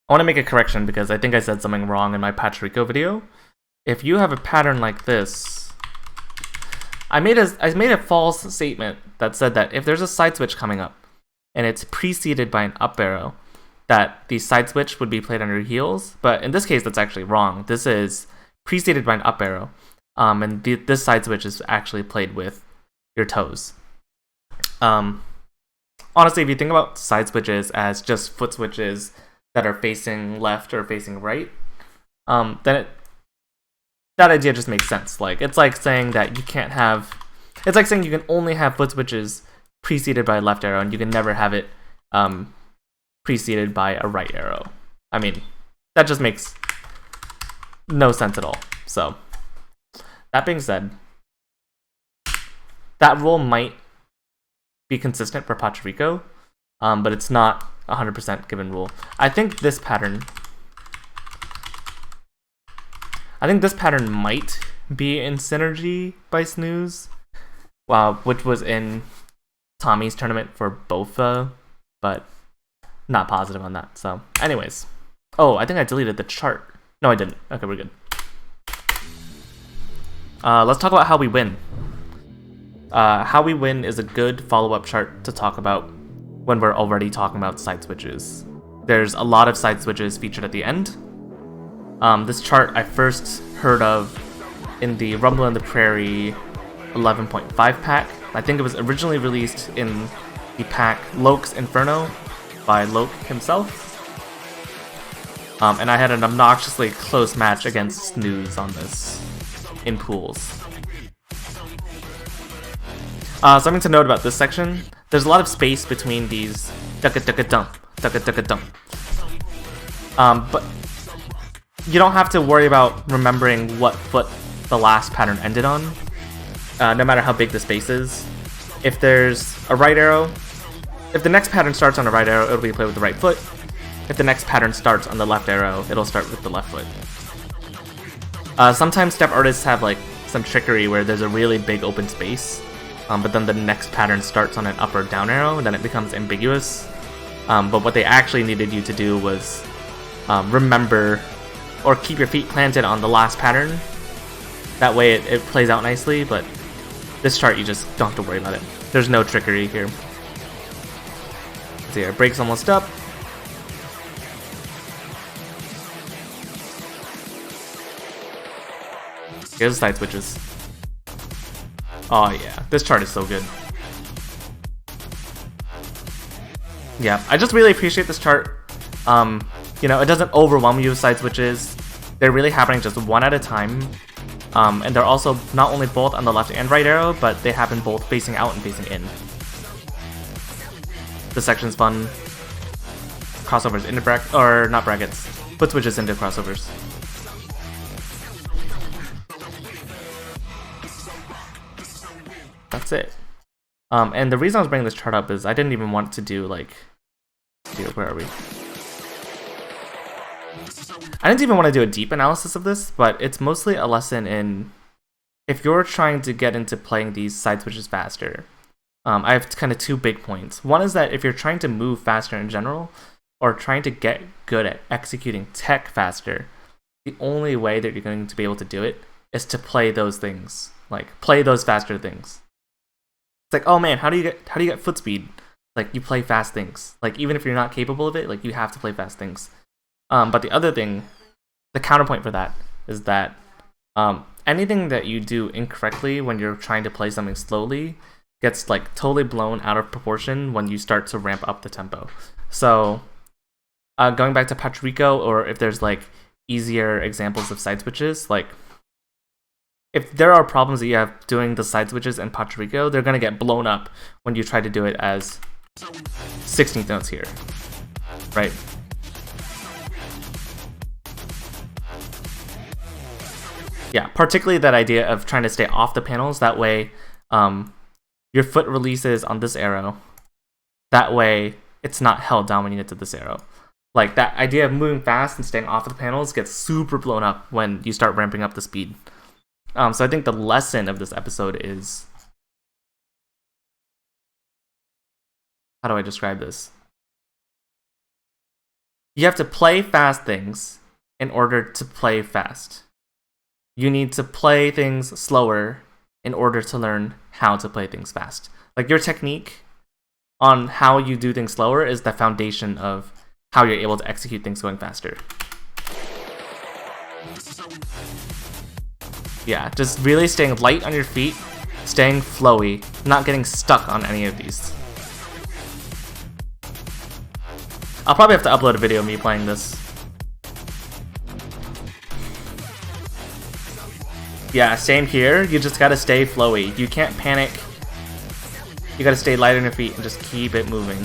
I want to make a correction because I think I said something wrong in my Patrico video. If you have a pattern like this, I made a false statement that said that if there's a side switch coming up and it's preceded by an up arrow, that the side switch would be played on your heels. But in this case, that's actually wrong. This is preceded by an up arrow, and this side switch is actually played with your toes. Honestly, if you think about side switches as just foot switches that are facing left or facing right, then that idea just makes sense. Like, it's like saying that you can't have, it's like saying you can only have foot switches preceded by a left arrow and you can never have it preceded by a right arrow. I mean, that just makes no sense at all. So, that being said, that rule might be consistent for Patrico, but it's not 100% given rule. I think this pattern might be in Synergy by Snooze, which was in Tommy's tournament for Bofa, but not positive on that. So, anyways. Oh, I think I deleted the chart. No, I didn't. Okay, we're good. Let's talk about how we win. How we win is a good follow-up chart to talk about when we're already talking about side switches. There's a lot of side switches featured at the end. This chart I first heard of in the Rumble in the Prairie 11.5 pack. I think it was originally released in the pack Loke's Inferno by Loke himself. And I had an obnoxiously close match against Snooze on this in pools. Something to note about this section, there's a lot of space between these ducka-ducka-dump, ducka-ducka-dump. But you don't have to worry about remembering what foot the last pattern ended on, no matter how big the space is. If there's a right arrow, if the next pattern starts on a right arrow, it'll be played with the right foot. If the next pattern starts on the left arrow, it'll start with the left foot. Sometimes step artists have like some trickery where there's a really big open space, but then the next pattern starts on an up or down arrow, and then it becomes ambiguous. But what they actually needed you to do was remember or keep your feet planted on the last pattern. That way it plays out nicely, but this chart you just don't have to worry about it. There's no trickery here. See, our break's almost up. Here's the side switches. Oh yeah, this chart is so good. Yeah, I just really appreciate this chart. You know, it doesn't overwhelm you with side switches. They're really happening just one at a time. And they're also not only both on the left and right arrow, but they happen both facing out and facing in. This section's fun. Crossovers into or not brackets. Foot switches into crossovers. That's it. And the reason I was bringing this chart up is I didn't even want to do like, where are we? I didn't even want to do a deep analysis of this, but it's mostly a lesson in if you're trying to get into playing these side switches faster. I have kind of two big points. One is that if you're trying to move faster in general, or trying to get good at executing tech faster, the only way that you're going to be able to do it is to play those things, like play those faster things. It's like, oh man, how do you get foot speed? Like, you play fast things. Like, even if you're not capable of it, like, you have to play fast things. But the other thing, the counterpoint for that is that anything that you do incorrectly when you're trying to play something slowly gets like totally blown out of proportion when you start to ramp up the tempo. So going back to Patrico, or if there's like easier examples of side switches, like if there are problems that you have doing the side switches in Patrico, they're going to get blown up when you try to do it as 16th notes here, right? Yeah, particularly that idea of trying to stay off the panels. That way, your foot releases on this arrow. That way, it's not held down when you get to this arrow. Like, that idea of moving fast and staying off of the panels gets super blown up when you start ramping up the speed. So I think the lesson of this episode is... How do I describe this? You have to play fast things in order to play fast. You need to play things slower in order to learn how to play things fast. Like, your technique on how you do things slower is the foundation of how you're able to execute things going faster. Yeah, just really staying light on your feet, staying flowy, not getting stuck on any of these. I'll probably have to upload a video of me playing this. Yeah, same here. You just gotta stay flowy. You can't panic. You gotta stay light on your feet and just keep it moving.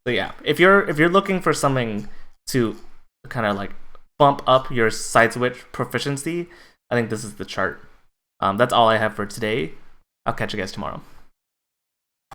So yeah, if you're looking for something to kind of like bump up your side switch proficiency, I think this is the chart. That's all I have for today. I'll catch you guys tomorrow.